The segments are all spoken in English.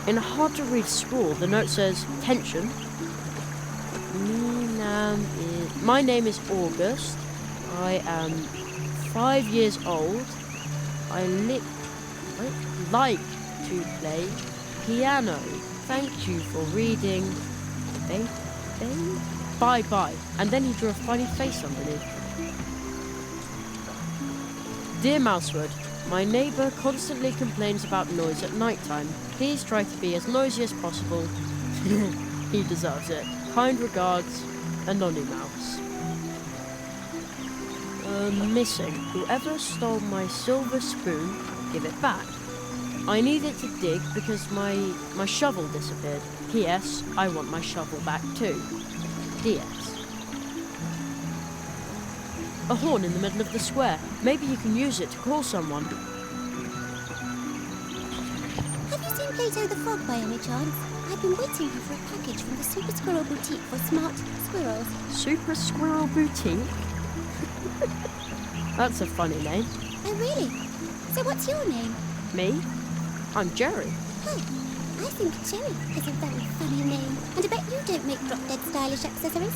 In a hard-to-read scrawl, the note says, tension. My name is August. I am 5 years old. I like to play piano. Thank you for reading. Bye-bye. And then he drew a funny face underneath. Dear Mousewood, my neighbour constantly complains about noise at night time. Please try to be as noisy as possible. He deserves it. Kind regards, Anonymous. Missing. Whoever stole my silver spoon, give it back. I need it to dig because my shovel disappeared. P.S. I want my shovel back too. D.S. A horn in the middle of the square. Maybe you can use it to call someone. Have you seen Plato the Frog by any chance? I've been waiting here for a package from the Super Squirrel Boutique for smart squirrels. Super Squirrel Boutique? That's a funny name. Oh, really? So what's your name? Me? I'm Jerry. Oh, I think Jerry is a very funny name. And I bet you don't make drop-dead stylish accessories.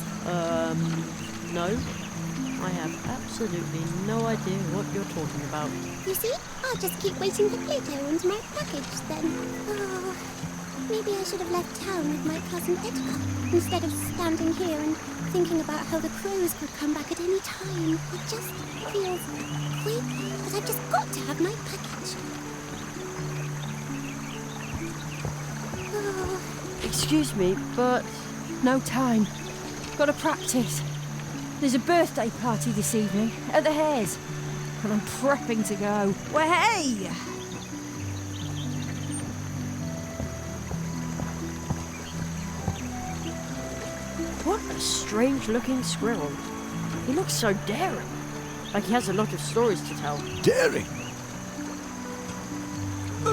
No. I have absolutely no idea what you're talking about. You see? I'll just keep waiting for Plato and my package then. Oh, maybe I should have left town with my cousin Edgar instead of standing here and thinking about how the crows could come back at any time. It just feels creepy that I've just got to have my package. Oh. Excuse me, but No time. Gotta practice. There's a birthday party this evening at the Hares, and I'm prepping to go. Well, hey! what a strange-looking squirrel. He looks so daring. Like he has a lot of stories to tell. Daring? No,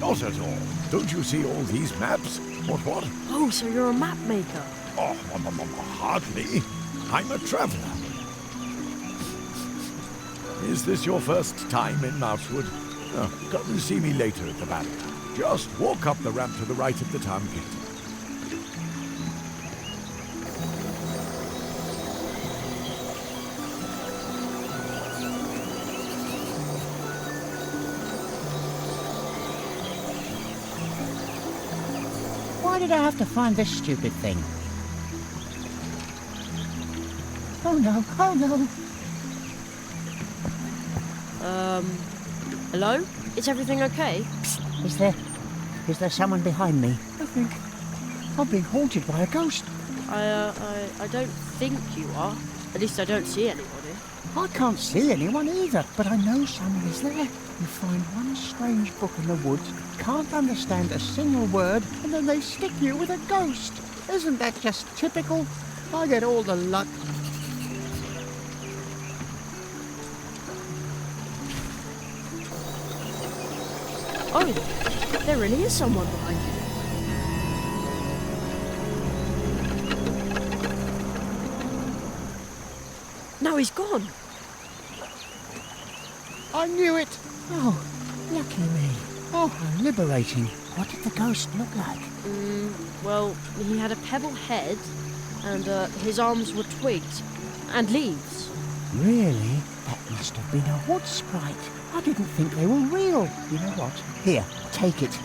not at all. Don't you see all these maps? What? Oh, so you're a map maker. Oh, hardly. I'm a traveller. Is this your first time in Mousewood? Oh, come and see me later at the barrier. Just walk up the ramp to the right of the town gate. Why did I have to find this stupid thing? Oh no, oh no. Hello? Is everything okay? Psst, is there someone behind me? I think I'm being haunted by a ghost. I don't think you are. At least I don't see anybody. I can't see anyone either, but I know someone is there. You find one strange book in the woods, can't understand a single word, and then they stick you with a ghost. Isn't that just typical? I get all the luck. Oh, there really is someone behind you. Now he's gone. I knew it. Oh, lucky me. Oh, how liberating. What did the ghost look like? Well, he had a pebble head, and his arms were twigs and leaves. Really? That must have been a wood sprite. I didn't think they were real. You know what? Here, take it.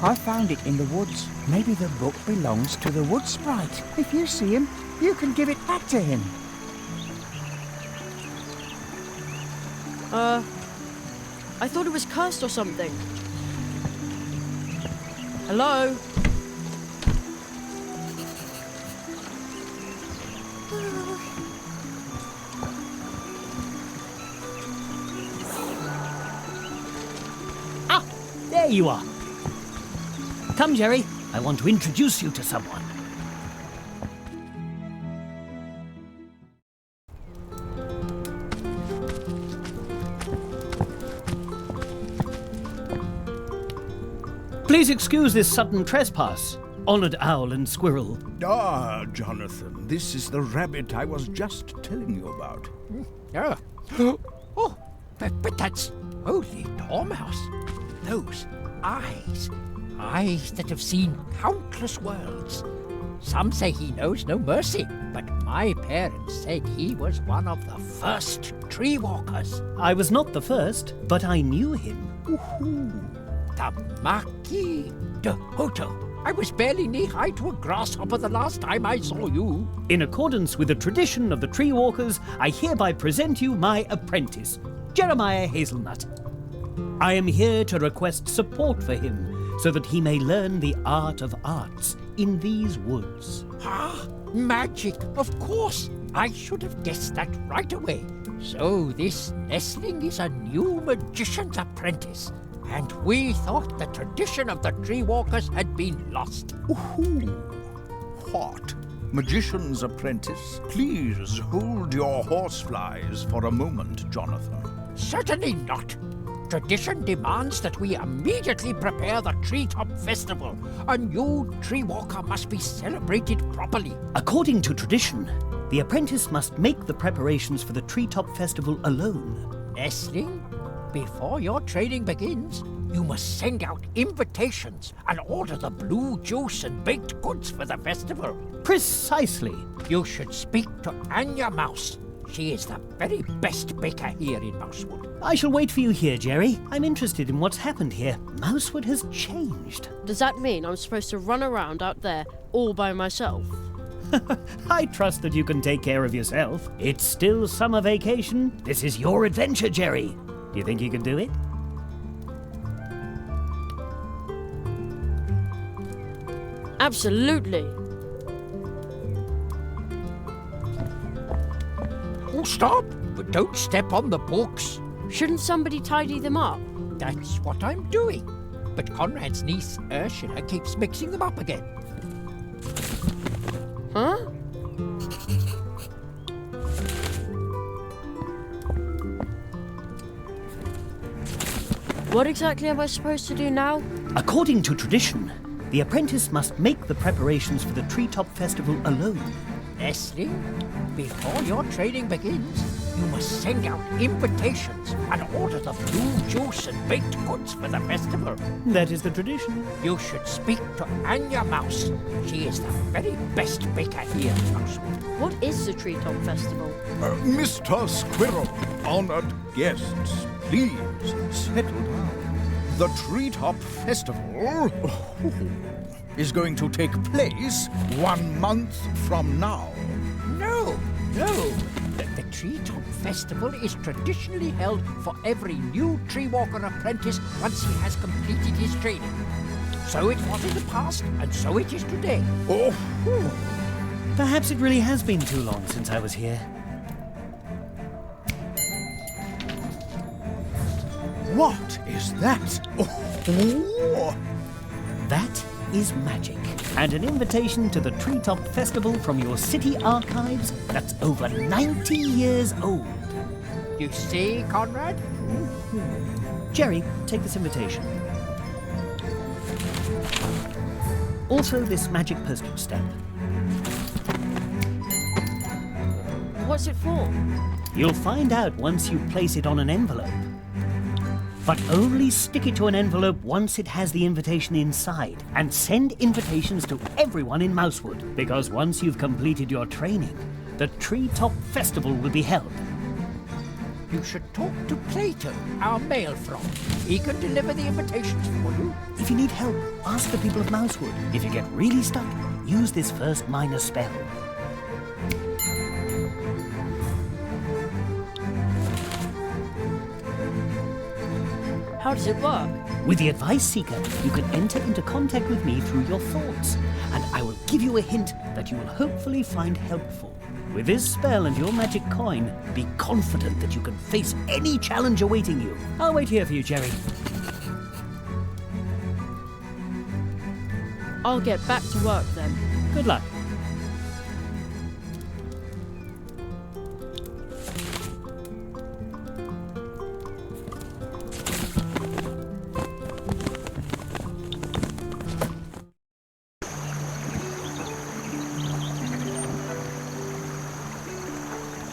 I found it in the woods. Maybe the book belongs to the wood sprite. If you see him, you can give it back to him. I thought it was cursed or something. Hello? Ah, there you are. Come, Jerry. I want to introduce you to someone. Please excuse this sudden trespass, honoured owl and squirrel. Ah, Jonathan, this is the rabbit I was just telling you about. Oh, but that's... Holy dormouse. Those eyes. Eyes that have seen countless worlds. Some say he knows no mercy, but my parents said he was one of the first tree walkers. I was not the first, but I knew him. The Marquis de Hoto. I was barely knee-high to a grasshopper the last time I saw you. In accordance with the tradition of the tree walkers, I hereby present you my apprentice, Jeremiah Hazelnut. I am here to request support for him, so that he may learn the art of arts in these woods. Ah, magic, of course. I should have guessed that right away. So this nestling is a new magician's apprentice. And we thought the tradition of the tree walkers had been lost. What? Magician's apprentice? Please hold your horseflies for a moment, Jonathan. Certainly not. Tradition demands that we immediately prepare the Treetop Festival. A new tree walker must be celebrated properly. According to tradition, the apprentice must make the preparations for the Treetop Festival alone. Nestling, before your training begins, you must send out invitations and order the blue juice and baked goods for the festival. Precisely. You should speak to Anya Mouse. She is the very best baker here in Mousewood. I shall wait for you here, Jerry. I'm interested in what's happened here. Mousewood has changed. Does that mean I'm supposed to run around out there all by myself? I trust that you can take care of yourself. It's still summer vacation. This is your adventure, Jerry. Do you think you can do it? Absolutely. Oh, stop! But don't step on the books. Shouldn't somebody tidy them up? That's what I'm doing. But Conrad's niece, Ursula, keeps mixing them up again. Huh? What exactly am I supposed to do now? According to tradition, the apprentice must make the preparations for the Treetop Festival alone. Nestling, before your training begins, you must send out invitations and order the blue juice and baked goods for the festival. That is the tradition. You should speak to Anya Mouse. She is the very best baker here in Mousewood. What is the Treetop Festival? Mr. Squirrel, honored guests, please settle down. The Treetop Festival is going to take place 1 month from now. No. The Treetop Festival is traditionally held for every new tree walker apprentice once he has completed his training. So it was in the past, and so it is today. Perhaps it really has been too long since I was here. What is that? That is magic. And an invitation to the Treetop Festival from your city archives that's over 90 years old. You see, Conrad? Jerry, take this invitation. Also this magic postage stamp. What's it for? You'll find out once you place it on an envelope. But only stick it to an envelope once it has the invitation inside, and send invitations to everyone in Mousewood, because once you've completed your training, the Treetop Festival will be held. You should talk to Plato, our mail frog. He can deliver the invitations for you. If you need help, ask the people of Mousewood. If you get really stuck, use this first minor spell. How does it work? With the Advice Seeker, you can enter into contact with me through your thoughts, and I will give you a hint that you will hopefully find helpful. With this spell and your magic coin, be confident that you can face any challenge awaiting you. I'll wait here for you, Jerry. I'll get back to work then. Good luck.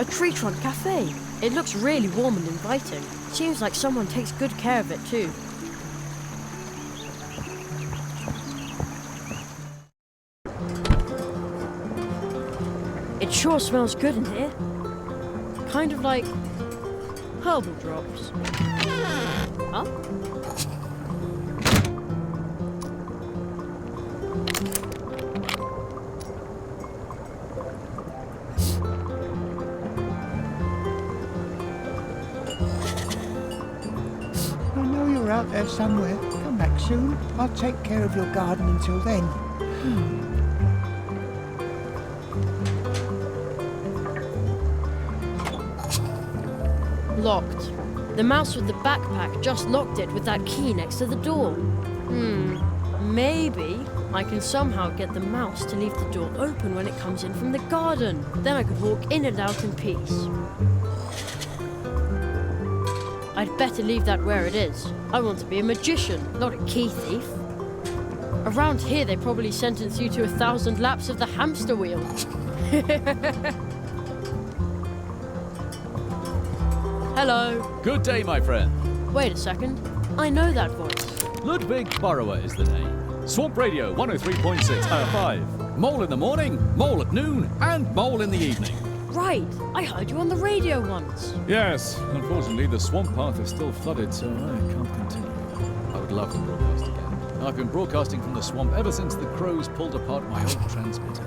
A tree trunk cafe. It looks really warm and inviting. Seems like someone takes good care of it too. Sure smells good in here. Kind of like herbal drops. Huh? I know you're out there somewhere. Come back soon. I'll take care of your garden until then. Locked. The mouse with the backpack just locked it with that key next to the door. Maybe I can somehow get the mouse to leave the door open when it comes in from the garden. Then I could walk in and out in peace. I'd better leave that where it is. I want to be a magician, not a key thief. Around here they probably sentence you to 1,000 laps of the hamster wheel. Hello. Good day, my friend. Wait a second. I know that voice. Ludwig Burrower is the name. Swamp Radio 103.6 5. Mole in the morning, mole at noon, and mole in the evening. Right. I heard you on the radio once. Yes, unfortunately the swamp path is still flooded, so I can't continue. I would love to broadcast again. I've been broadcasting from the swamp ever since the crows pulled apart my old transmitter.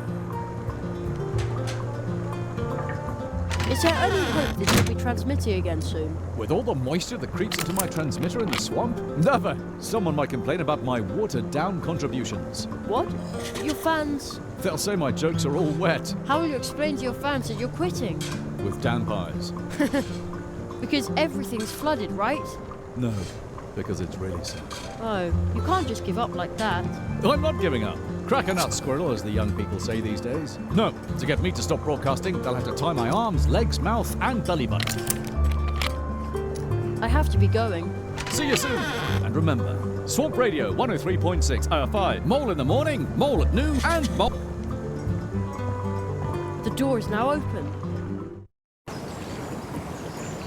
Is there any hope that you'll be transmitting again soon? With all the moisture that creeps into my transmitter in the swamp? Never! Someone might complain about my watered-down contributions. What? Your fans? They'll say my jokes are all wet. How will you explain to your fans that you're quitting? With Dan pies. Because everything's flooded, right? No, because it's really sad. Oh, you can't just give up like that. I'm not giving up. Crack a nut, squirrel, as the young people say these days. No, to get me to stop broadcasting, they'll have to tie my arms, legs, mouth, and belly button. I have to be going. See you soon. And remember, Swamp Radio 103.6 5. Mole in the morning, mole at noon, and mole... The door is now open.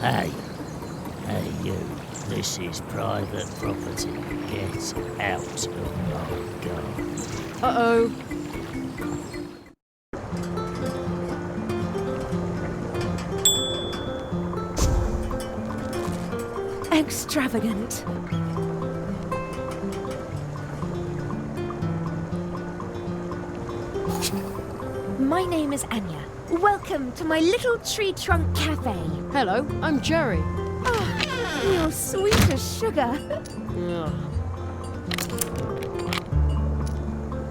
Hey you, this is private property. Get out of my garden. Uh-oh. Extravagant. My name is Anya. Welcome to my little tree trunk cafe. Hello, I'm Jerry. Oh, you're sweet as sugar. Ugh.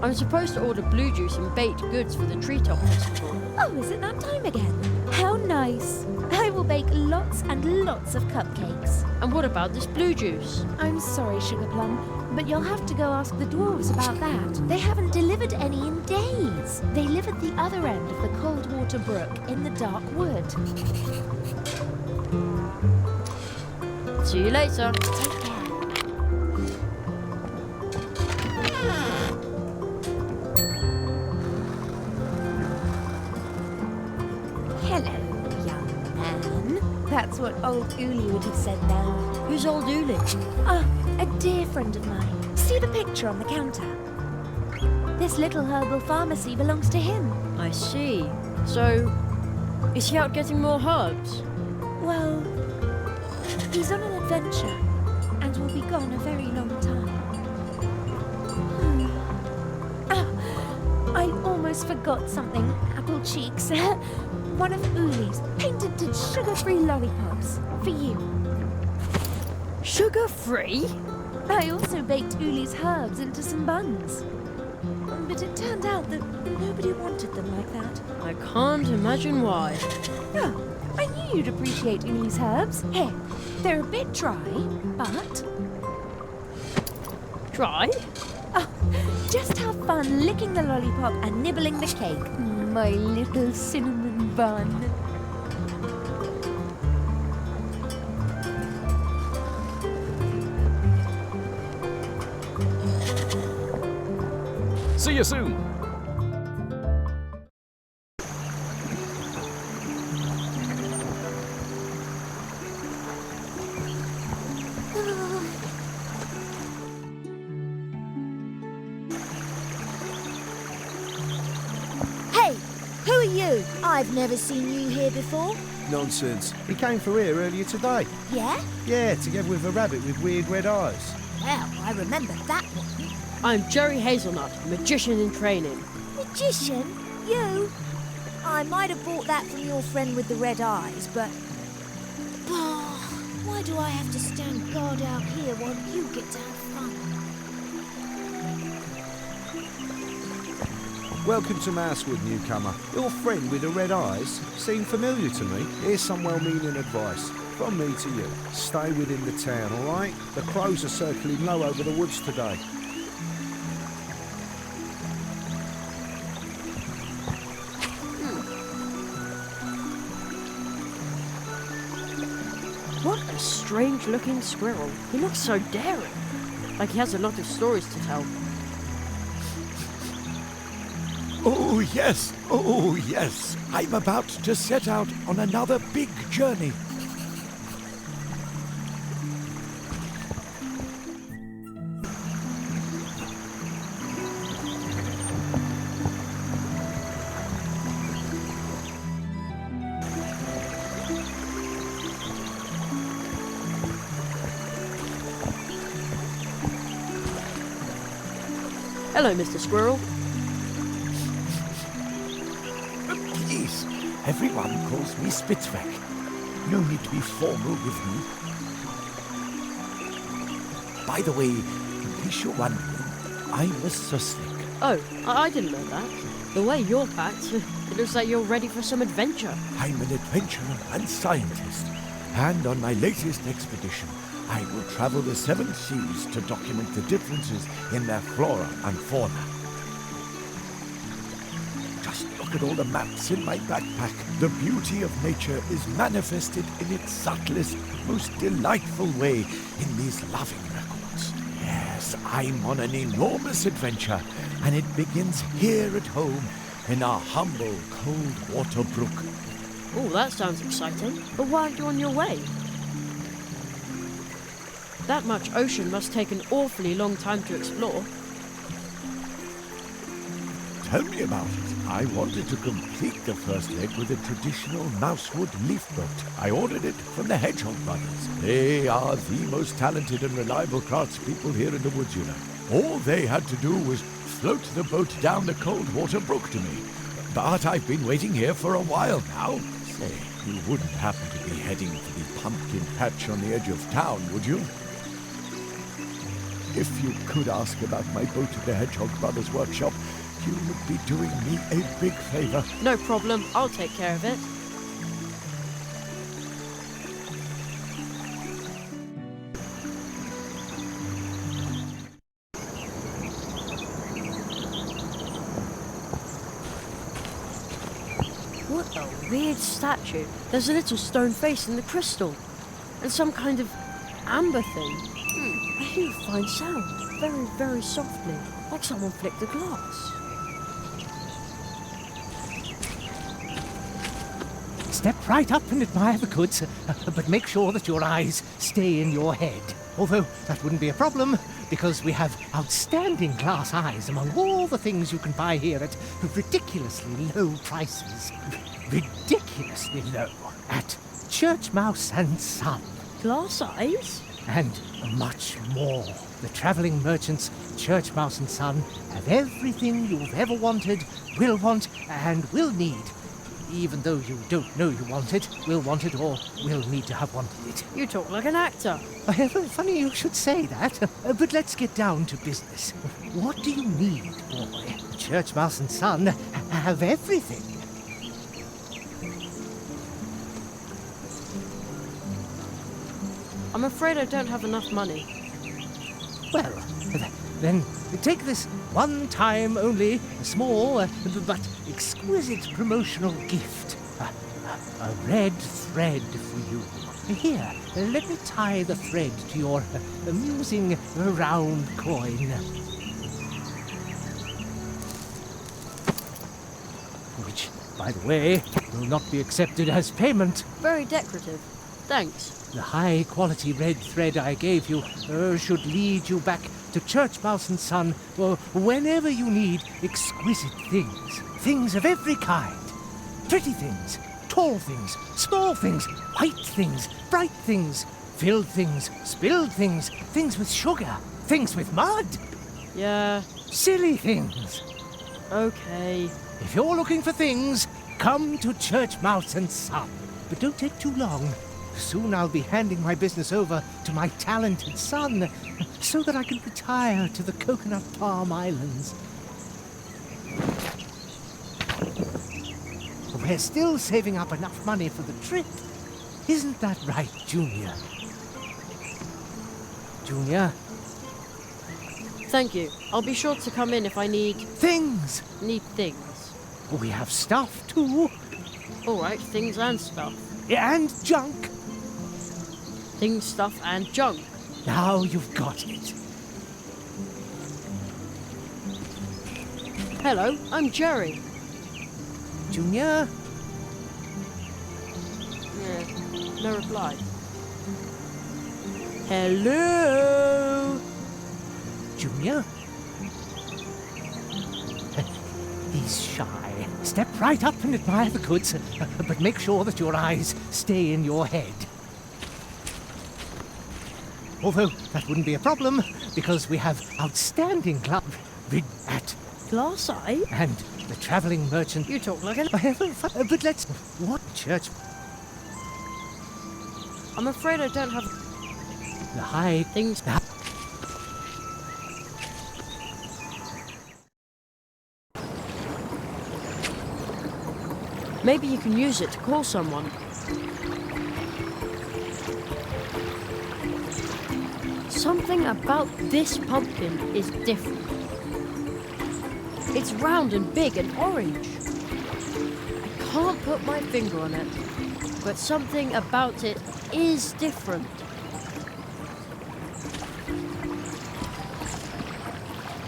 I'm supposed to order blue juice and baked goods for the Treetop Festival. Oh, is it that time again? How nice. I will bake lots and lots of cupcakes. And what about this blue juice? I'm sorry, Sugar Plum, but you'll have to go ask the dwarves about that. They haven't delivered any in days. They live at the other end of the Cold Water Brook in the dark wood. See you later. Take care. Hello, young man. That's what old Uli would have said now. Who's old Uli? Ah, a dear friend of mine. See the picture on the counter? This little herbal pharmacy belongs to him. I see. So, is he out getting more herbs? Well, he's on an adventure and will be gone a very long time. I almost forgot something, Apple Cheeks. One of Uli's patented sugar-free lollipops for you. Sugar-free? I also baked Uli's herbs into some buns. But it turned out that nobody wanted them like that. I can't imagine why. Oh, I knew you'd appreciate Uli's herbs. Here, they're a bit dry, but... Dry? Oh, just have fun licking the lollipop and nibbling the cake. My little cinnamon bun. See you soon. Hey, who are you? I've never seen you here before. Nonsense. He came through here earlier today. Yeah? Yeah, together with a rabbit with weird red eyes. Well, I remember that one. I'm Jerry Hazelnut, magician in training. Magician? You? I might have bought that from your friend with the red eyes, but... why do I have to stand guard out here while you get to have fun? Welcome to Mousewood, newcomer. Your friend with the red eyes seemed familiar to me. Here's some well-meaning advice. From me to you. Stay within the town, all right? The crows are circling low over the woods today. What a strange-looking squirrel. He looks so daring. Like he has a lot of stories to tell. Oh, yes. Oh, yes. I'm about to set out on another big journey. Hello, Mr. Squirrel. Please, everyone calls me Spitzweg. No need to be formal with me. By the way, in case you're wondering, I'm a Suslik. Oh, I didn't know that. The way you're packed, it looks like you're ready for some adventure. I'm an adventurer and scientist, and on my latest expedition, I will travel the 7 seas to document the differences in their flora and fauna. Just look at all the maps in my backpack. The beauty of nature is manifested in its subtlest, most delightful way in these loving records. Yes, I'm on an enormous adventure, and it begins here at home in our humble cold water brook. Oh, that sounds exciting. But why aren't you on your way? That much ocean must take an awfully long time to explore. Tell me about it. I wanted to complete the first leg with a traditional Mousewood leaf boat. I ordered it from the Hedgehog brothers. They are the most talented and reliable craftspeople here in the woods, you know. All they had to do was float the boat down the cold water brook to me. But I've been waiting here for a while now. Say, you wouldn't happen to be heading for the pumpkin patch on the edge of town, would you? If you could ask about my boat at the Hedgehog Brothers workshop, you would be doing me a big favor. No problem, I'll take care of it. What a weird statue. There's a little stone face in the crystal. And some kind of amber thing. I hear a fine sound, very, very softly, like someone flicked the glass. Step right up and admire the goods, but make sure that your eyes stay in your head. Although that wouldn't be a problem, because we have outstanding glass eyes among all the things you can buy here at ridiculously low prices. Ridiculously low. At Church Mouse and Son. Glass eyes? And much more. The travelling merchants, Church Mouse and Son, have everything you've ever wanted, will want, and will need. Even though you don't know you want it, will want it, or will need to have wanted it. You talk like an actor. Funny you should say that, but let's get down to business. What do you need, boy? Church Mouse and Son have everything. I'm afraid I don't have enough money. Well, then take this one time only, small but exquisite promotional gift. A red thread for you. Here, let me tie the thread to your amusing round coin. Which, by the way, will not be accepted as payment. Very decorative. Thanks. The high-quality red thread I gave you should lead you back to Church Mouse and Son whenever you need exquisite things. Things of every kind. Pretty things, tall things, small things, white things, bright things, filled things, spilled things, things with sugar, things with mud. Yeah, Silly things. okay. If you're looking for things, come to Church Mouse and Son. But don't take too long. Soon I'll be handing my business over to my talented son, so that I can retire to the Coconut Palm Islands. We're still saving up enough money for the trip. Isn't that right, Junior? Junior? Thank you. I'll be sure to come in if I need Things! things. We have stuff, too. Alright, things and stuff. And junk. Things, stuff, and junk. Now you've got it. Hello, I'm Jerry. Junior? Yeah, no reply. Hello? Junior? He's shy. Step right up and admire the goods, but make sure that your eyes stay in your head. Although that wouldn't be a problem, because we have outstanding club at Glass eye? and the travelling merchant. You talk like an... But let's... What church? I'm afraid I don't have The high things. Maybe you can use it to call someone. Something about this pumpkin is different. It's round and big and orange. I can't put my finger on it, but something about it is different.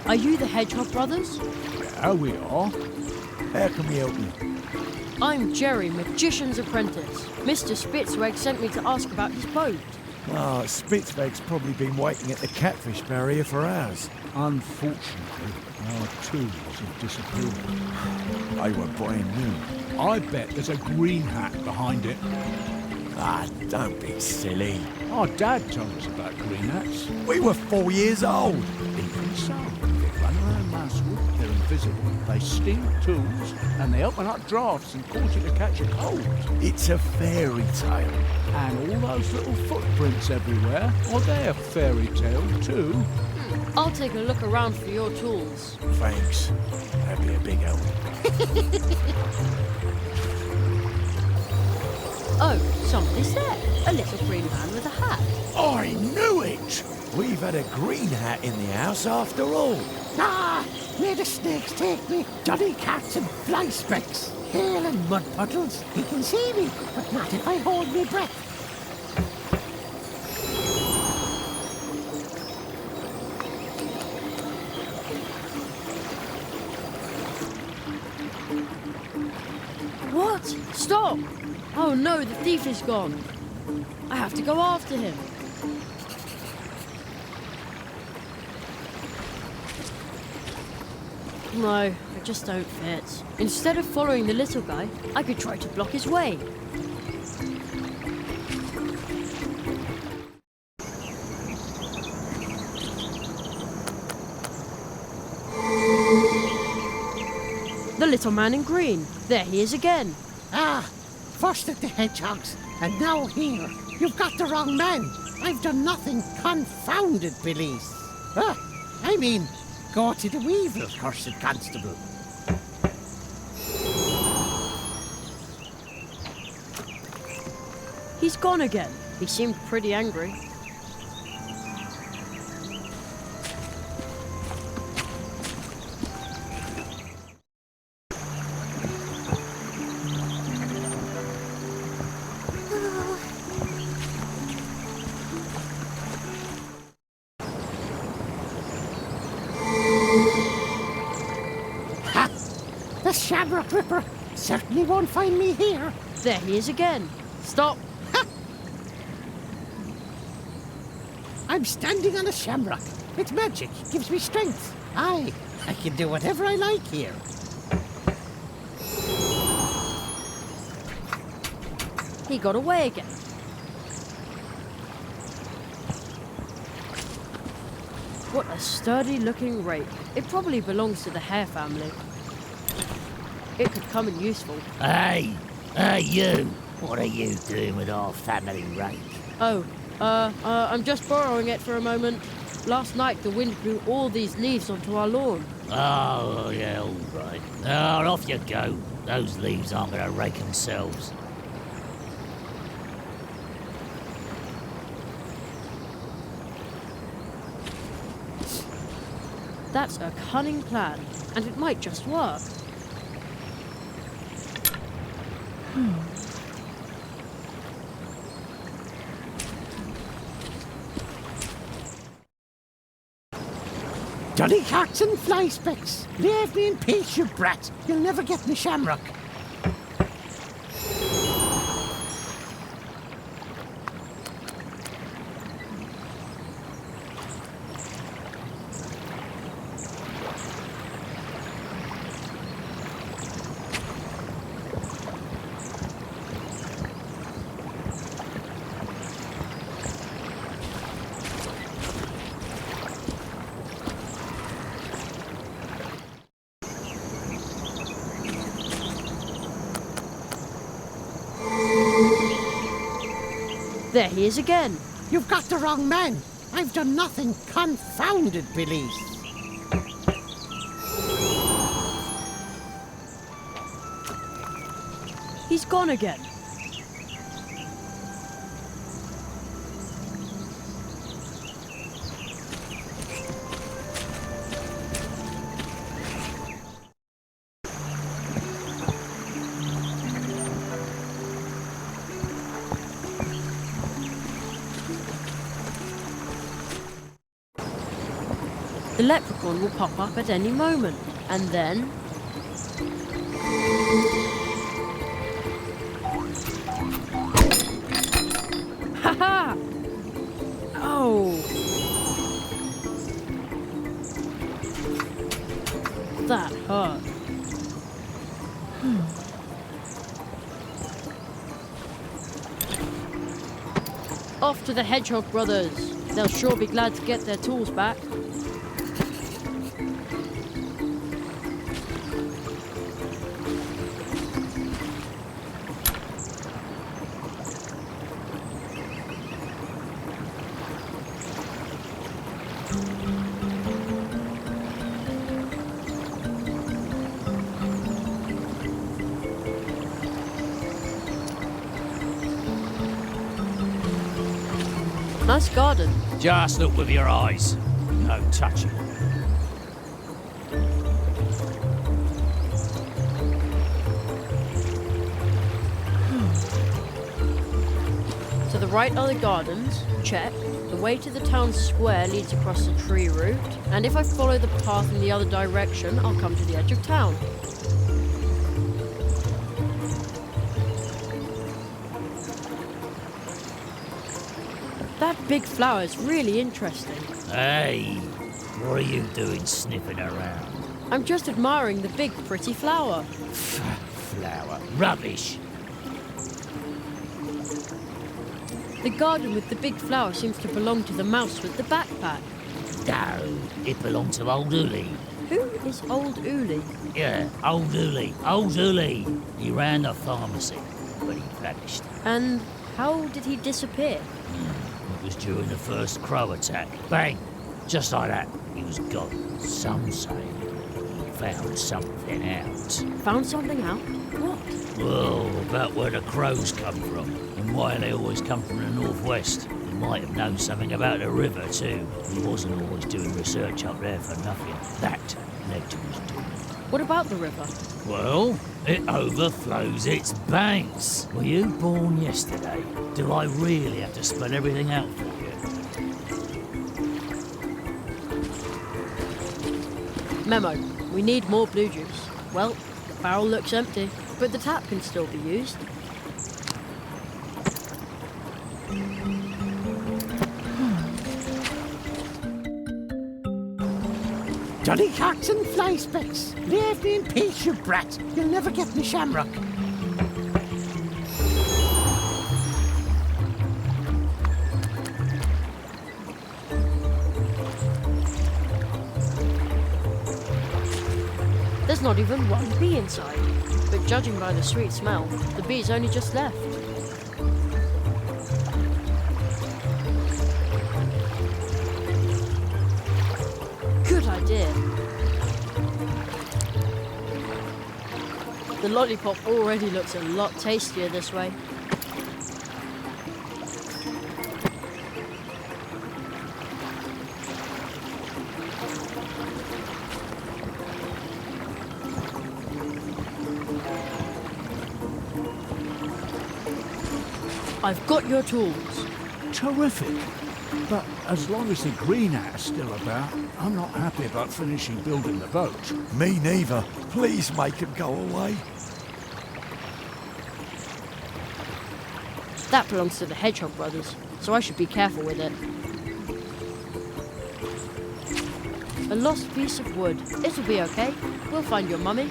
Are you the Hedgehog brothers? Yeah, we are. How can we help you? I'm Jerry, Magician's Apprentice. Mr. Spitzweg sent me to ask about his boat. Ah, Spitzweg's probably been waiting at the catfish barrier for hours. Unfortunately, our tools have disappeared. They were brand new. I bet there's a green hat behind it. Ah, don't be silly. Our dad told us about green hats. We were 4 years old. Even so, they run around Mousewood, they're invisible, they steal tools, and they open up drafts and cause you to catch a cold. It's a fairy tale. And all those little footprints everywhere, are they a fairy tale too? I'll take a look around for your tools. Thanks. That'd be a big help. Oh, somebody's there. A little green man with a hat. I knew it! We've had a green hat in the house after all. Ah! Where the snakes take me, Johnny cats and fly specks, hail and mud puddles. He can see me, but not if I hold my breath. What? Stop! Oh no, the thief is gone. I have to go after him. No, I just don't fit. Instead of following the little guy, I could try to block his way. The little man in green. There he is again. Ah! First at the hedgehogs, and now here. You've got the wrong man. I've done nothing. Confounded police. I mean, go to the weevil, cursed constable. He's gone again. He seemed pretty angry. Ha! The Shamrock Ripper certainly won't find me here. There he is again. Stop. I'm standing on a shamrock. It's magic. Gives me strength. I can do whatever I like here. he got away again. What a sturdy-looking rake. It probably belongs to the hare family. It could come in useful. Hey, you! What are you doing with our family rake? Oh, I'm just borrowing it for a moment. Last night the wind blew all these leaves onto our lawn. Oh, yeah, all right. Oh, off you go. Those leaves aren't going to rake themselves. That's a cunning plan, and it might just work. Jolly cats and fly specks, leave me in peace, you brat. You'll never get me shamrock. There he is again. You've got the wrong man. I've done nothing. Confounded Billies. He's gone again. The leprechaun will pop up at any moment, and then... Ha-ha! Oh! That hurt. Off to the Hedgehog brothers. They'll sure be glad to get their tools back. Nice garden. Just look with your eyes. No touching. To the right are the gardens. Check. The way to the town square leads across the tree route, and if I follow the path in the other direction, I'll come to the edge of town. That big flower is really interesting. Hey, what are you doing sniffing around? I'm just admiring the big, pretty flower. Flower. Rubbish. The garden with the big flower seems to belong to the mouse with the backpack. No, it belonged to old Uli. Who is old Uli? Yeah, old Uli. Old Uli. He ran the pharmacy, but he vanished. And how did he disappear? It was during the first crow attack. Bang! Just like that, he was gone. Some say he found something out. Found something out? What? Well, about where the crows come from, and why they always come from the northwest. He might have known something about the river too. He wasn't always doing research up there for nothing. That led to his doom. What about the river? Well, it overflows its banks. Were you born yesterday? Do I really have to spell everything out for you? Memo. We need more blue juice. Well, the barrel looks empty, but the tap can still be used. Jolly cats and fly specks, leave me in peace, you brat. You'll never get me shamrock. not even one bee inside. But judging by the sweet smell, the bee's only just left. Good idea. The lollipop already looks a lot tastier this way. I've got your tools. Terrific. But as long as the green hat's still about, I'm not happy about finishing building the boat. Me neither. Please make him go away. That belongs to the Hedgehog brothers, so I should be careful with it. A lost piece of wood. It'll be okay. We'll find your mummy.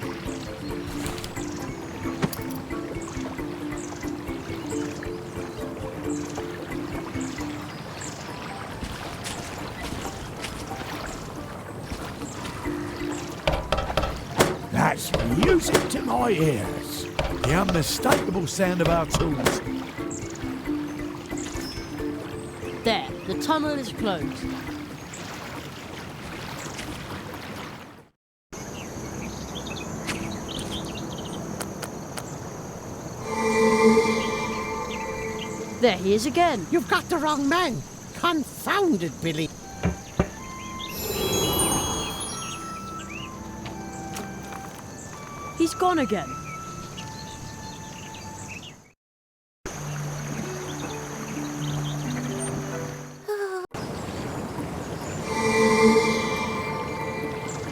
That's music to my ears. The unmistakable sound of our tools. There, the tunnel is closed. There he is again. You've got the wrong man. Confound it, Billy. He's gone again.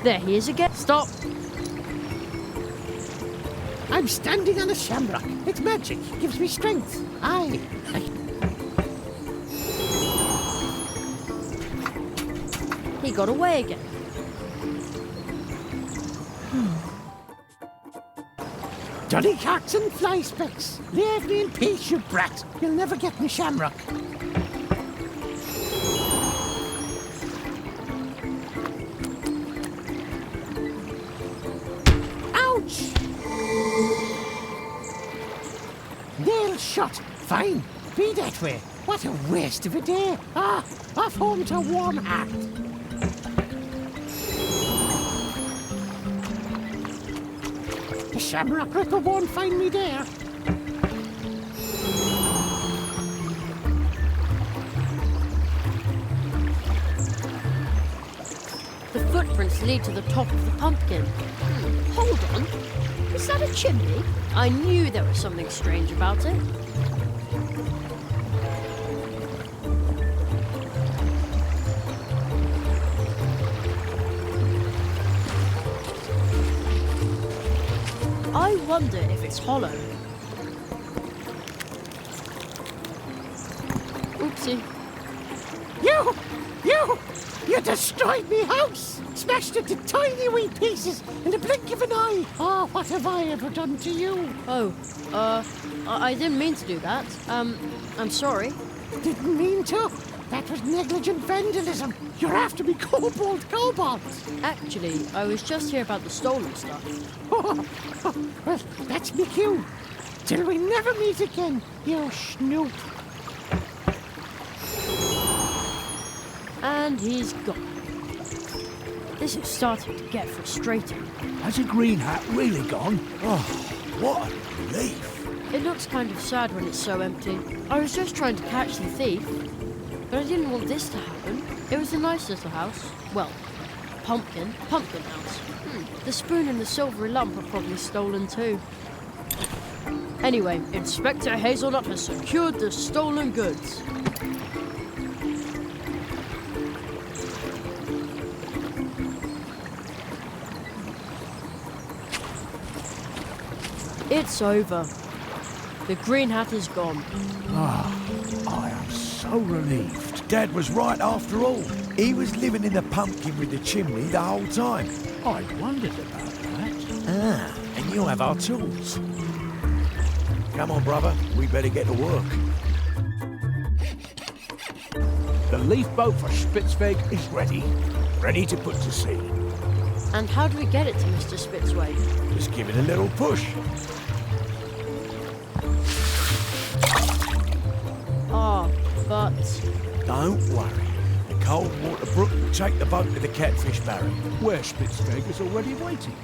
There he is again. Stop. I'm standing on a shamrock. It's magic. Gives me strength. Aye. He got away again. Dolly carts and fly specks. Leave me in peace, you brat. You'll never get me shamrock. Ouch! Nail shot. Fine. Be that way. What a waste of a day. Ah, off home to warm heart. The shamrock ripper won't find me there. The footprints lead to the top of the pumpkin. Hold on. Is that a chimney? I knew there was something strange about it. I wonder if it's hollow. Oopsie. You destroyed me house! Smashed it to tiny wee pieces in the blink of an eye! Oh, what have I ever done to you? Oh, I didn't mean to do that. I'm sorry. Didn't mean to? That was negligent vandalism. You're after me, kobold. Actually, I was just here about the stolen stuff. Well, that's me cue. Till we never meet again, you snoop. And he's gone. This is starting to get frustrating. Has a green hat really gone? Oh, what a relief. It looks kind of sad when it's so empty. I was just trying to catch the thief, but I didn't want this to happen. It was a nice little house. Well, pumpkin house. The spoon and the silvery lump are probably stolen too. Anyway, Inspector Hazelnut has secured the stolen goods. It's over. The green hat is gone. I am so relieved. Dad was right after all. He was living in the pumpkin with the chimney the whole time. I wondered about that. Ah, and you have our tools. Come on, brother. We better get to work. The leaf boat for Spitzweg is ready. Ready to put to sea. And how do we get it to Mr. Spitzway? Just give it a little push. Ah, but... Don't worry. The cold water brook will take the boat to the catfish barrier. Where Spitzweger's already waiting.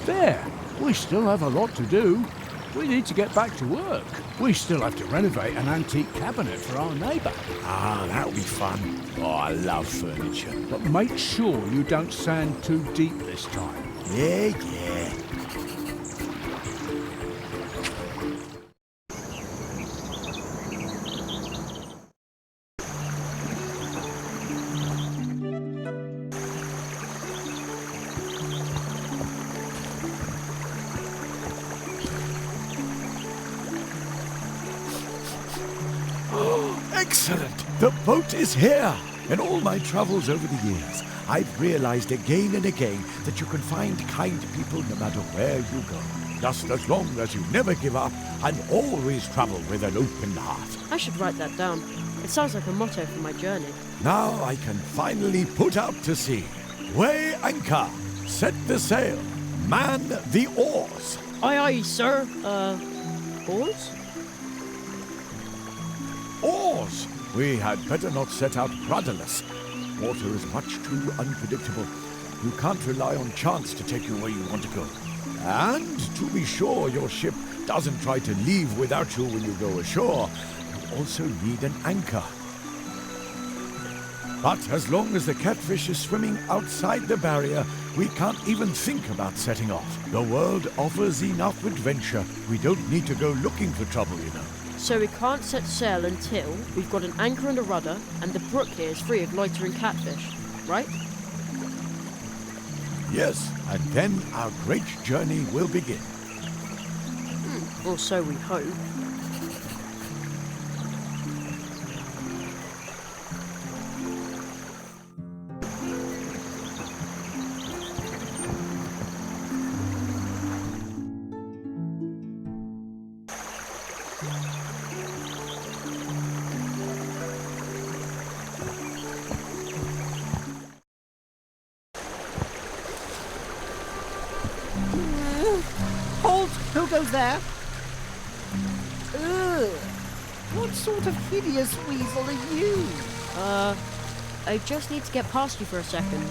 There. We still have a lot to do. We need to get back to work. We still have to renovate an antique cabinet for our neighbour. Ah, that'll be fun. Oh, I love furniture. But make sure you don't sand too deep this time. Yeah. Excellent! The boat is here! In all my travels over the years, I've realized again and again that you can find kind people no matter where you go. Just as long as you never give up and always travel with an open heart. I should write that down. It sounds like a motto for my journey. Now I can finally put out to sea. Weigh anchor, set the sail, man the oars. Aye, aye, sir. Oars? Oars! We had better not set out rudderless. Water is much too unpredictable. You can't rely on chance to take you where you want to go. And to be sure your ship doesn't try to leave without you when you go ashore, you also need an anchor. But as long as the catfish is swimming outside the barrier, we can't even think about setting off. The world offers enough adventure. We don't need to go looking for trouble, you know. So we can't set sail until we've got an anchor and a rudder, and the brook here is free of loitering catfish, right? Yes, and then our great journey will begin. Or so we hope. Halt! Who goes there? Ugh! What sort of hideous weasel are you? I just need to get past you for a second.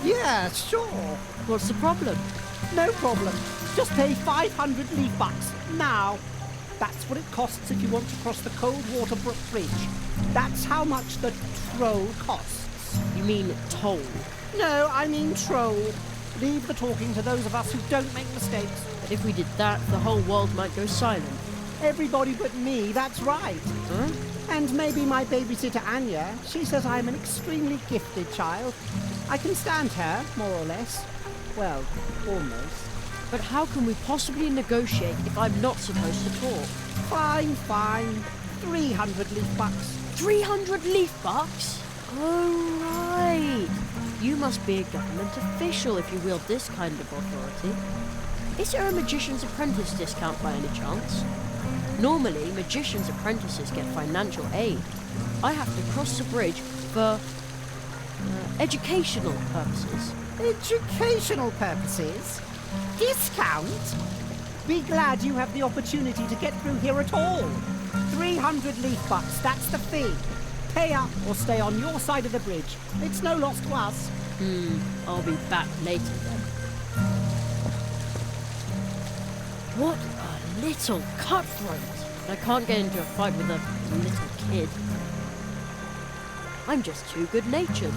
Yeah, sure. What's the problem? No problem. Just pay 500 leaf bucks. Now. That's what it costs if you want to cross the Coldwater Brook Bridge. That's how much the troll costs. You mean toll? No, I mean troll. Leave the talking to those of us who don't make mistakes. But if we did that, the whole world might go silent. Everybody but me, that's right. Huh? And maybe my babysitter Anya. She says I'm an extremely gifted child. I can stand her, more or less. Well, almost. But how can we possibly negotiate if I'm not supposed to talk? Fine. 300 leaf bucks. 300 leaf bucks? Oh, right. You must be a government official if you wield this kind of authority. Is there a magician's apprentice discount by any chance? Normally, magician's apprentices get financial aid. I have to cross the bridge for educational purposes. Educational purposes? Discount? Be glad you have the opportunity to get through here at all. 300 leaf bucks, that's the fee. Pay up or stay on your side of the bridge. It's no loss to us. I'll be back later then. What a little cutthroat! I can't get into a fight with a little kid. I'm just too good-natured.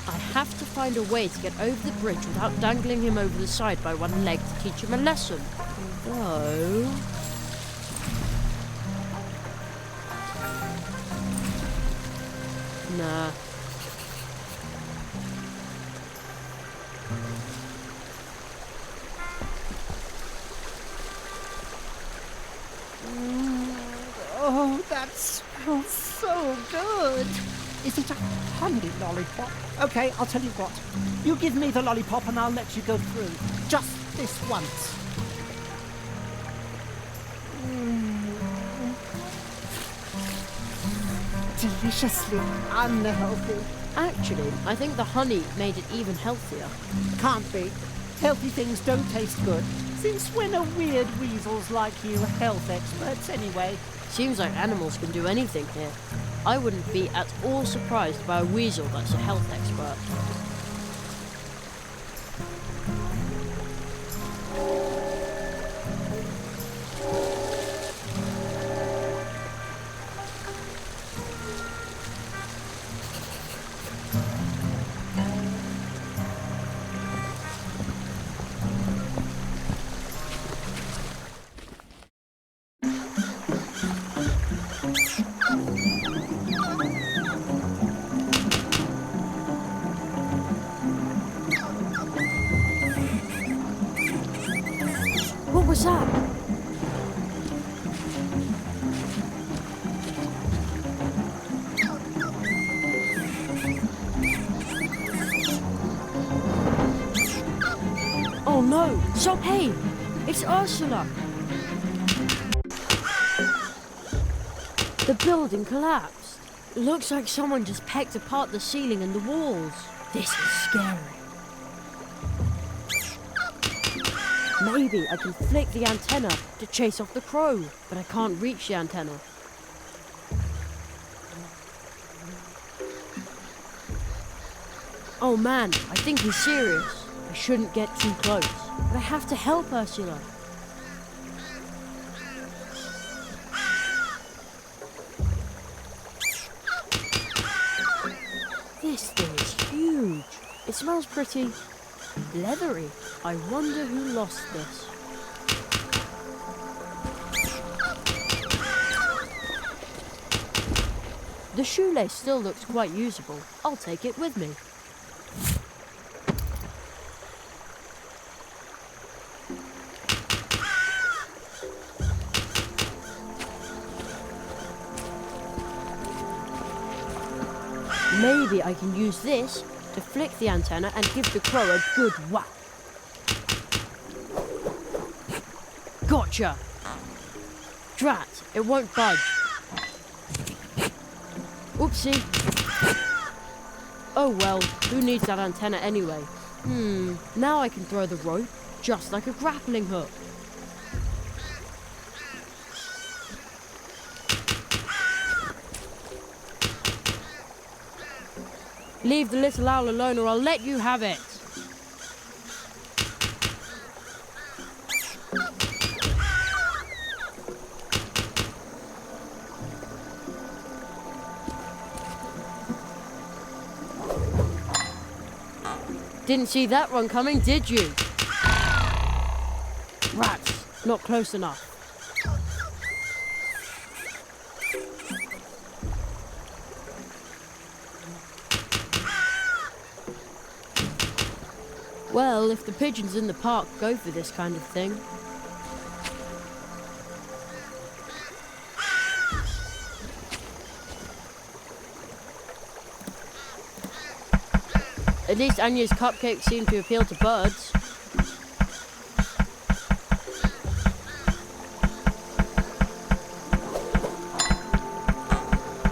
I have to find a way to get over the bridge without dangling him over the side by one leg to teach him a lesson. Although... Nah. Oh, that smells so good. Is it a honey lollipop? Okay, I'll tell you what. You give me the lollipop and I'll let you go through. Just this once. Deliciously unhealthy. Actually, I think the honey made it even healthier. Can't be. Healthy things don't taste good. Since when are weird weasels like you health experts anyway? Seems like animals can do anything here. I wouldn't be at all surprised by a weasel that's a health expert. What was that? Oh no! Stop! Hey! It's Ursula! The building collapsed. Looks like someone just pecked apart the ceiling and the walls. This is scary. Maybe I can flick the antenna to chase off the crow, but I can't reach the antenna. Oh man, I think he's serious. I shouldn't get too close, but I have to help Ursula. This thing is huge. It smells pretty leathery. I wonder who lost this. The shoelace still looks quite usable. I'll take it with me. Maybe I can use this to flick the antenna and give the crow a good whack. Gotcha! Drat, it won't budge. Oopsie. Oh well, who needs that antenna anyway? Now I can throw the rope, just like a grappling hook. Leave the little owl alone or I'll let you have it. Didn't see that one coming, did you? Rats, not close enough. Well, if the pigeons in the park go for this kind of thing. At least Anya's cupcakes seem to appeal to birds.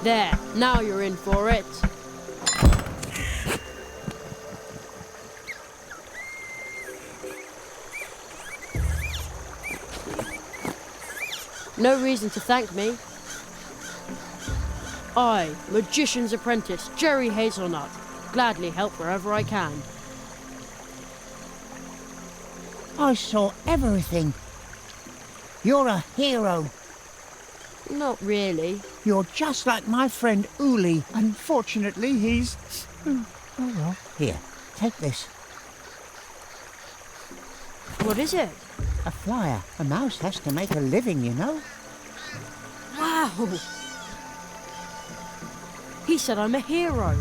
There, now you're in for it. No reason to thank me. I, Magician's Apprentice, Jerry Hazelnut, gladly help wherever I can. I saw everything. You're a hero. Not really. You're just like my friend Uli. Unfortunately, he's... Oh well. Here, take this. What is it? A flyer. A mouse has to make a living, you know. Wow! He said I'm a hero.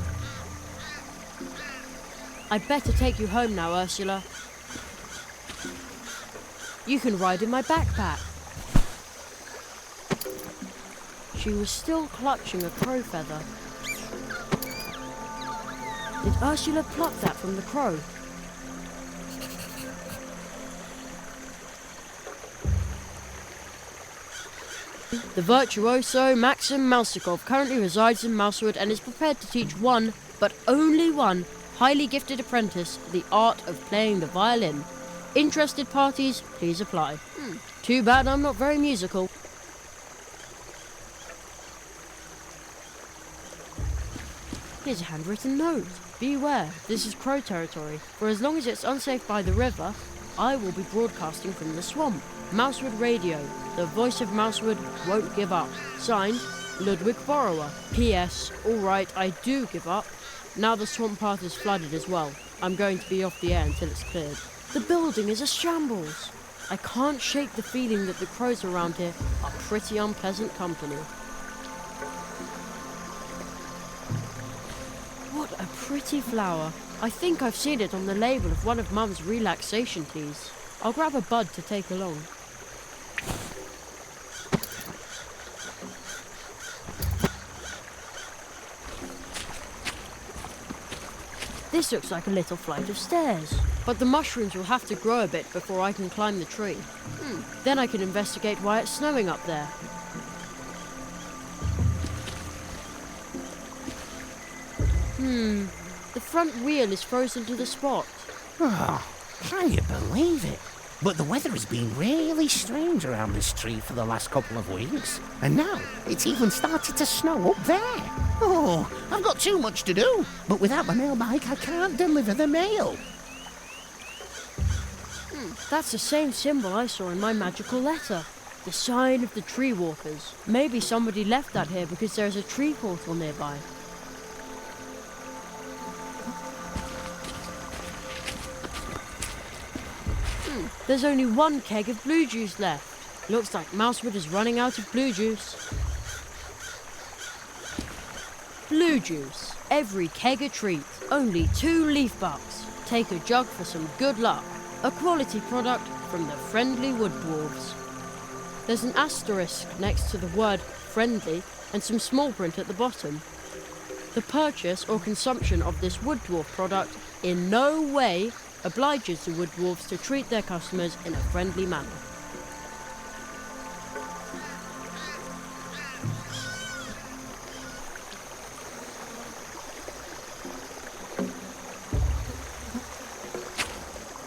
I'd better take you home now, Ursula. You can ride in my backpack. She was still clutching a crow feather. Did Ursula pluck that from the crow? The virtuoso Maxim Mousekov currently resides in Mousewood and is prepared to teach one, but only one, highly gifted apprentice the art of playing the violin. Interested parties, please apply. Too bad I'm not very musical. Here's a handwritten note. Beware, this is Crow territory. For as long as it's unsafe by the river, I will be broadcasting from the swamp. Mousewood Radio, the voice of Mousewood won't give up. Signed, Ludwig Borrower. P.S. Alright, I do give up. Now the swamp path is flooded as well. I'm going to be off the air until it's cleared. The building is a shambles. I can't shake the feeling that the crows around here are pretty unpleasant company. What a pretty flower. I think I've seen it on the label of one of Mum's relaxation teas. I'll grab a bud to take along. This looks like a little flight of stairs, but the mushrooms will have to grow a bit before I can climb the tree. Then I can investigate why it's snowing up there. The front wheel is frozen to the spot. Oh, can you believe it? But the weather has been really strange around this tree for the last couple of weeks. And now it's even started to snow up there. Oh, I've got too much to do. But without my mail bike, I can't deliver the mail. That's the same symbol I saw in my magical letter. The sign of the tree walkers. Maybe somebody left that here because there's a tree portal nearby. There's only one keg of blue juice left. Looks like Mousewood is running out of blue juice. Blue juice. Every keg a treat. Only 2 leaf bucks. Take a jug for some good luck. A quality product from the friendly wood dwarves. There's an asterisk next to the word friendly and some small print at the bottom. The purchase or consumption of this wood dwarf product in no way obliges the wood dwarfs to treat their customers in a friendly manner.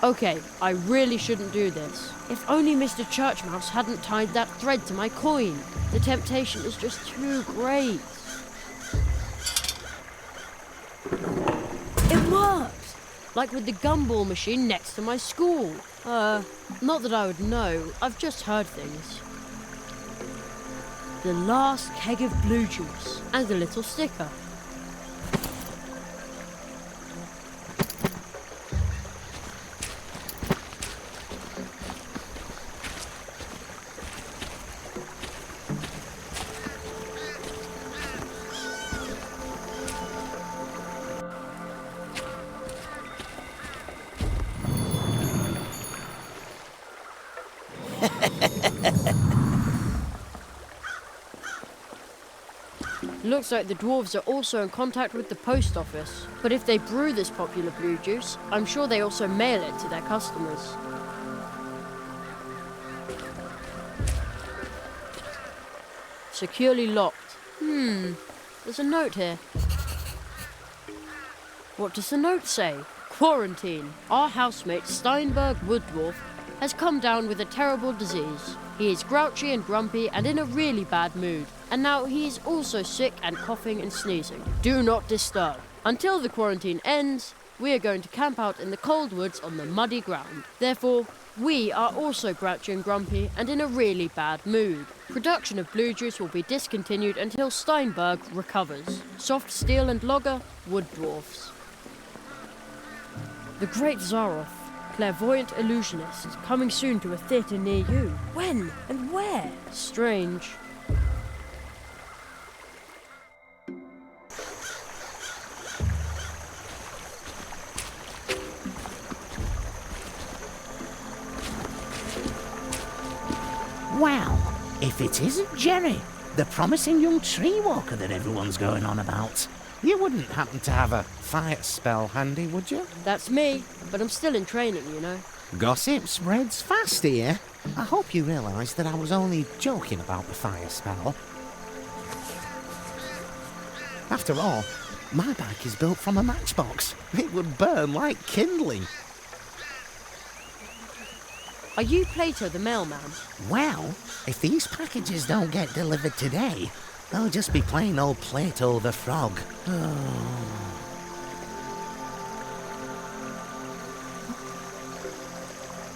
Okay, I really shouldn't do this. If only Mr. Churchmouse hadn't tied that thread to my coin. The temptation is just too great. It worked! Like with the gumball machine next to my school. Not that I would know, I've just heard things. The last keg of blue juice, and a little sticker. Looks like the dwarves are also in contact with the post office. But if they brew this popular blue juice, I'm sure they also mail it to their customers. Securely locked. There's a note here. What does the note say? Quarantine. Our housemate Steinberg Wooddwarf has come down with a terrible disease. He is grouchy and grumpy and in a really bad mood. And now he is also sick and coughing and sneezing. Do not disturb. Until the quarantine ends, we are going to camp out in the cold woods on the muddy ground. Therefore, we are also grouchy and grumpy and in a really bad mood. Production of blue juice will be discontinued until Steinberg recovers. Soft steel and logger, wood dwarfs. The Great Zaroff, clairvoyant illusionist, coming soon to a theatre near you. When and where? Strange. Well, if it isn't Jerry, the promising young tree walker that everyone's going on about. You wouldn't happen to have a fire spell handy, would you? That's me, but I'm still in training, you know. Gossip spreads fast here. I hope you realise that I was only joking about the fire spell. After all, my bike is built from a matchbox. It would burn like kindling. Are you Plato the mailman? Well, if these packages don't get delivered today, I'll just be plain old Plato the frog.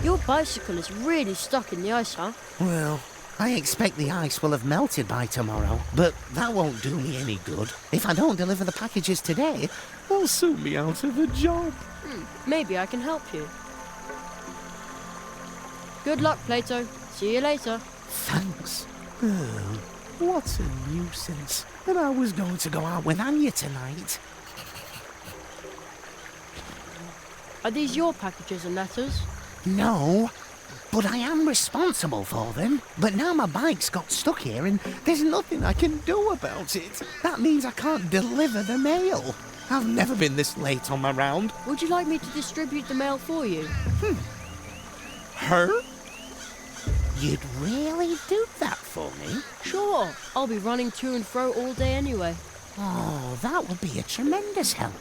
Your bicycle is really stuck in the ice, huh? Well, I expect the ice will have melted by tomorrow, but that won't do me any good. If I don't deliver the packages today, they'll soon be out of a job. Maybe I can help you. Good luck, Plato. See you later. Thanks. Oh, what a nuisance. And I was going to go out with Anya tonight. Are these your packages and letters? No, but I am responsible for them. But now my bike's got stuck here and there's nothing I can do about it. That means I can't deliver the mail. I've never been this late on my round. Would you like me to distribute the mail for you? Her? You'd really do that for me? Sure. I'll be running to and fro all day anyway. Oh, that would be a tremendous help.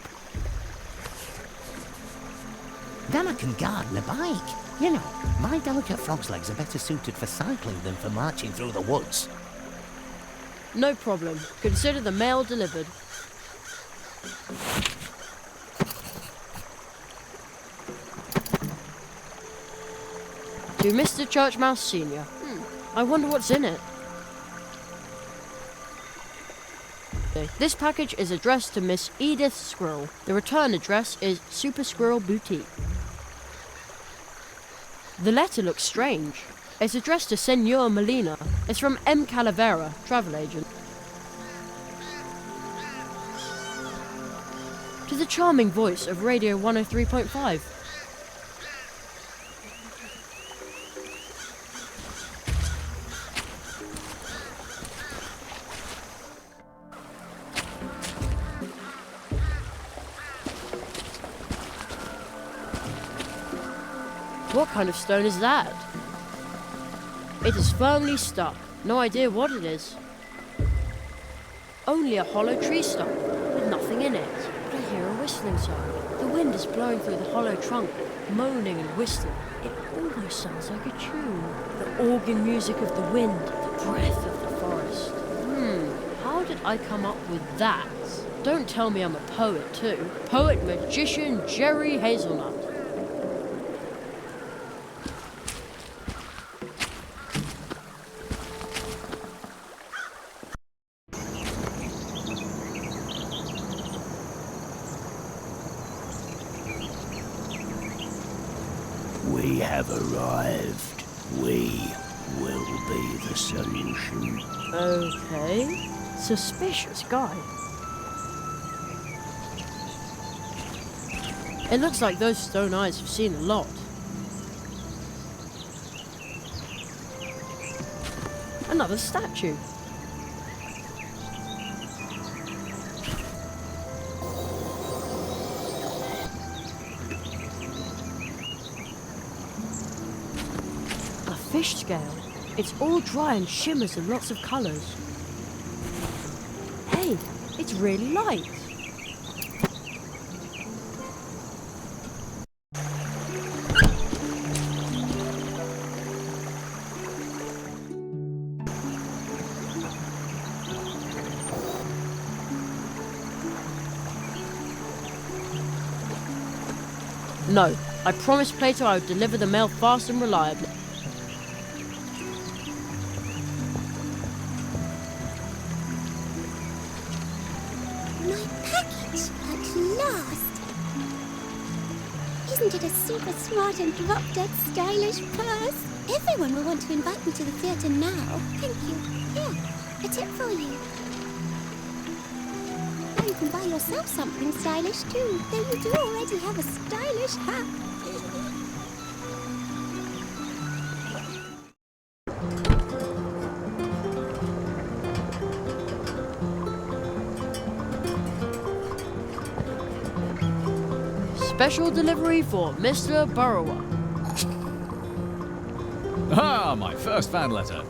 Then I can garden a bike. You know, my delicate frog's legs are better suited for cycling than for marching through the woods. No problem. Consider the mail delivered. To Mr. Churchmouse Sr. I wonder what's in it. This package is addressed to Miss Edith Squirrel. The return address is Super Squirrel Boutique. The letter looks strange. It's addressed to Senor Molina. It's from M. Calavera, travel agent. To the charming voice of Radio 103.5. What kind of stone is that? It is firmly stuck. No idea what it is. Only a hollow tree stump, with nothing in it. But I hear a whistling sound. The wind is blowing through the hollow trunk, moaning and whistling. It almost sounds like a tune. The organ music of the wind, the breath of the forest. How did I come up with that? Don't tell me I'm a poet too. Poet magician Jerry Hazelnut. We have arrived. We will be the solution. Okay. Suspicious guy. It looks like those stone eyes have seen a lot. Another statue. Fish scale. It's all dry and shimmers in lots of colours. Hey, it's really light. No, I promised Plato I would deliver the mail fast and reliably. Isn't it a super smart and drop-dead stylish purse? Everyone will want to invite me to the theatre now. Thank you. Here, a tip for you. Now you can buy yourself something stylish too, though you do already have a stylish hat. Special delivery for Mr. Burrower. Ah, my first fan letter.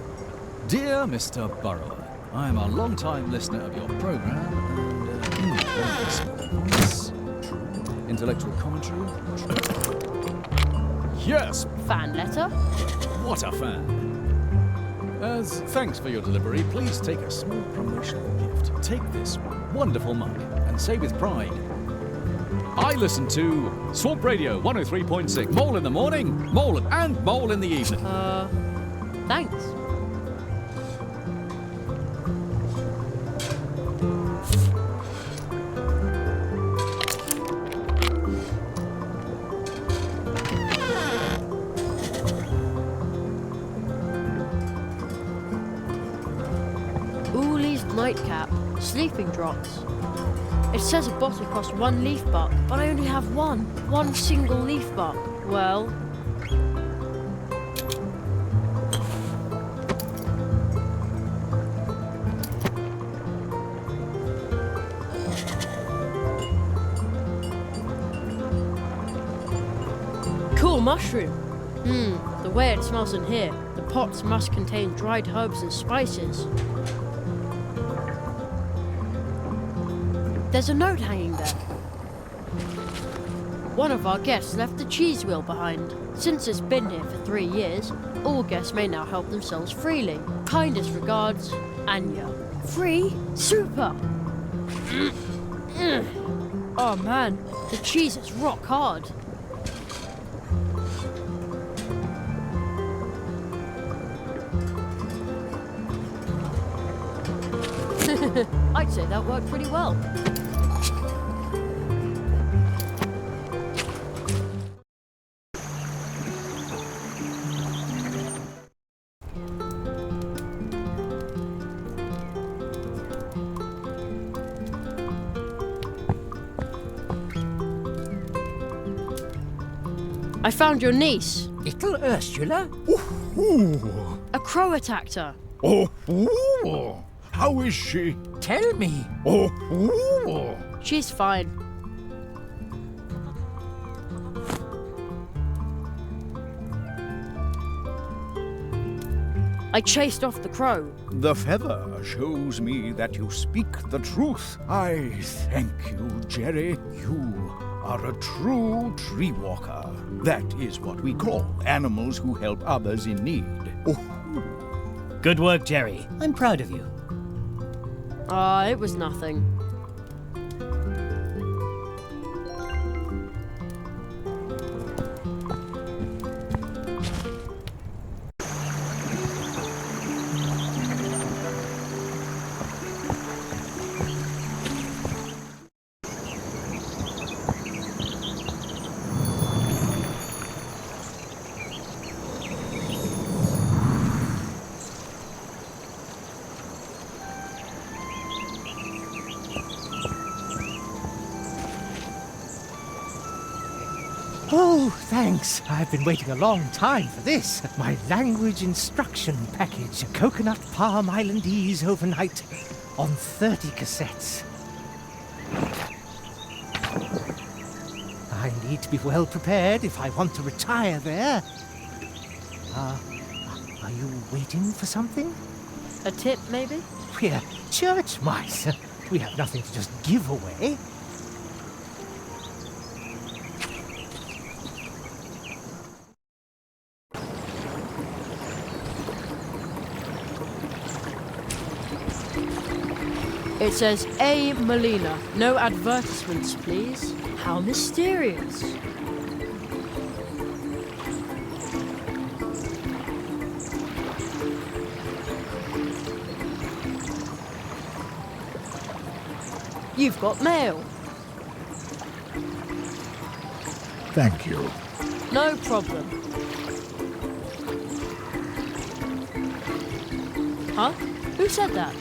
Dear Mr. Burrower, I am a long-time listener of your program and true. Intellectual commentary. True. Yes. Fan letter? What a fan. As thanks for your delivery, please take a small promotional gift. Take this wonderful mug and say with pride, I listen to Swamp Radio 103.6. Mole in the morning, mole and mole in the evening. Thanks. Ooley's nightcap, sleeping drops. It says a bottle costs 1 leaf buck, but I only have one single leaf buck. Well, cool mushroom. The way it smells in here. The pots must contain dried herbs and spices. There's a note hanging there. One of our guests left the cheese wheel behind. Since it's been here for 3 years, all guests may now help themselves freely. Kindest regards, Anya. Free? Super! Oh man, the cheese is rock hard. I'd say that worked pretty well. I found your niece. Little Ursula? Ooh. A crow attacked her. Oh, ooh. How is she? Tell me. Oh, ooh. She's fine. I chased off the crow. The feather shows me that you speak the truth. I thank you, Jerry. You are a true tree walker. That is what we call animals who help others in need. Oh. Good work, Jerry. I'm proud of you. It was nothing. Oh, thanks. I've been waiting a long time for this. My language instruction package. Coconut Palm Islandese overnight on 30 cassettes. I need to be well prepared if I want to retire there. Are you waiting for something? A tip, maybe? We're church mice. We have nothing to just give away. It says A. Molina. No advertisements, please. How mysterious. You've got mail. Thank you. No problem. Huh? Who said that?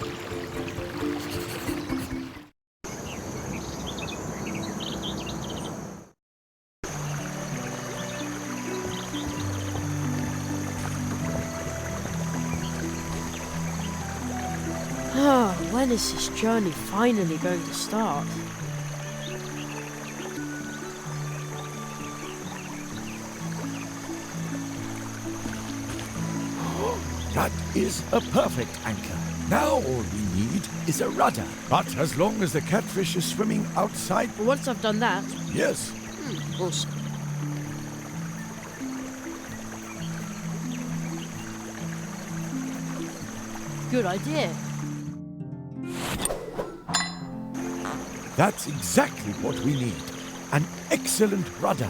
When is this journey finally going to start? is a perfect anchor. Now all we need is a rudder. But as long as the catfish is swimming outside... But once I've done that... Yes. We'll see. Good idea. That's exactly what we need. An excellent rudder.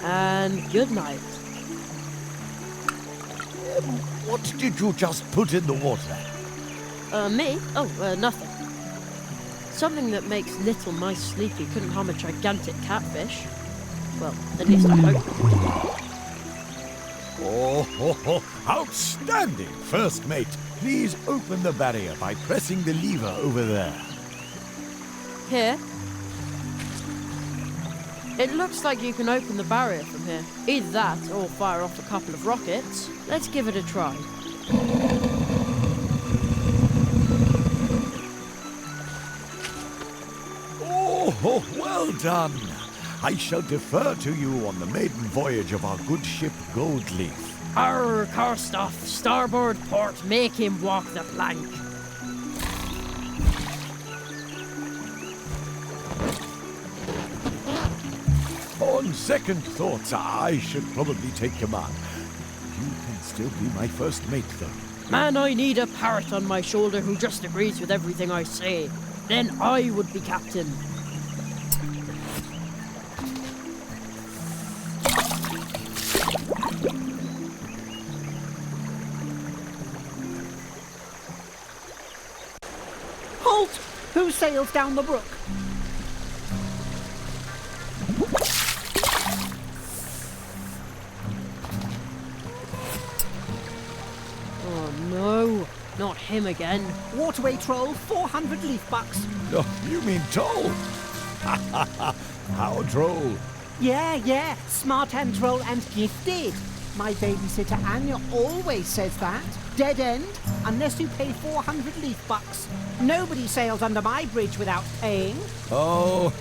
And good night. What did you just put in the water? Me? Oh, nothing. Something that makes little mice sleepy couldn't harm a gigantic catfish. Well, at least I hope. Oh, outstanding, first mate. Please open the barrier by pressing the lever over there. Here? It looks like you can open the barrier from here. Either that, or fire off a couple of rockets. Let's give it a try. Oh, well done. I shall defer to you on the maiden voyage of our good ship Goldleaf. Arr, Karstoff, starboard port, make him walk the plank. On second thoughts, I should probably take command. You can still be my first mate, though. Man, I need a parrot on my shoulder who just agrees with everything I say. Then I would be captain. Halt! Who sails down the brook? Oh no, not him again. Waterway troll, 400 leaf bucks. Oh, you mean troll? How droll. Yeah, smart and troll and gifted. My babysitter Anya always says that. Dead end, unless you pay 400 leaf bucks. Nobody sails under my bridge without paying. Oh,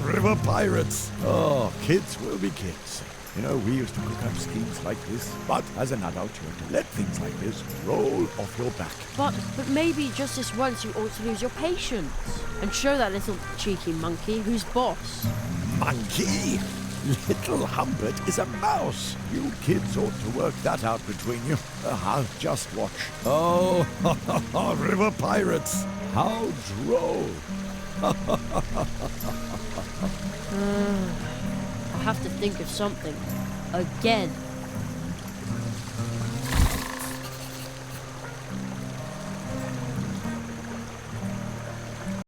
river pirates. Oh, kids will be kids. You know, we used to cook up schemes like this, but as an adult, you have to let things like this roll off your back. But maybe just this once you ought to lose your patience and show that little cheeky monkey who's boss. Monkey? Little Humbert is a mouse. You kids ought to work that out between you. I'll just watch. Oh, river pirates. How droll. I have to think of something. Again.